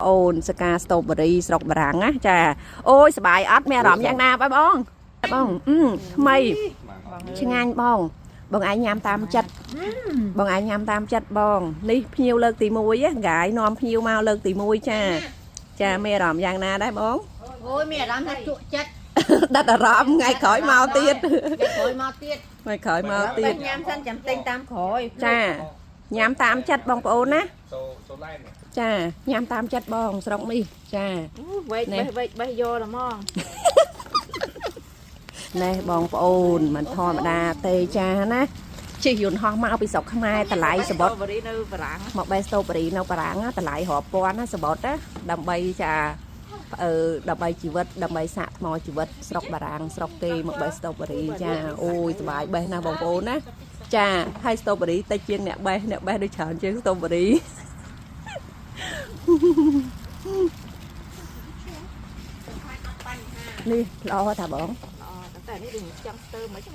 អូនសកាស្តូបេរីស្រុកបារាំងណាចាអូយសบายអត់មានអារម្មណ៍យ៉ាងណាបងបងថ្មីឆ្ងាញ់បងឯងញ៉ាំតាមចិត្តបងឯងញ៉ាំតាមចិត្តបងនេះភ្ញៀវលើកទី1ហ្គាយនាំភ្ញៀវមកលើកទី1ចាមានអារម្មណ៍យ៉ាងណាដែរបងអូយមានអារម្មណ៍ថាជក់ចិត្តដិតអារម្មណ៍ថ្ងៃក្រោយមកទៀតថ្ងៃក្រោយមកទៀតញ៉ាំសិនចាំទិញតាមក្រោយចាញ៉ាំតាមចិត្តបងប្អូនណាចាញ៉ាំតាមចិត្តបងស្រុកនេះចាវែកបេះយកល្មងណែបងប្អូនមិនធម្មតាទេចាណាជិះយន្តហោះមកពីស្រុកខ្មែរតម្លៃសបុតនៅបារាំងមកបេស្តូបេរីនៅបារាំងតម្លៃរាប់ពាន់ណាសបុតណាដើម្បីចាដើម្បីជីវិតដើម្បីសាកថ្មជីវិតស្រុកបារាំងស្រុកគេមកបេស្តូបេរីចាអូយសប្បាយបេះណាបងប្អូនណាចាហើយស្តូបេរីតិចជាងអ្នកបេះដូចច្រើនជាងស្តូបេរីនេះល្អតាបងតែនេះដូចចង់ស្ទើរមក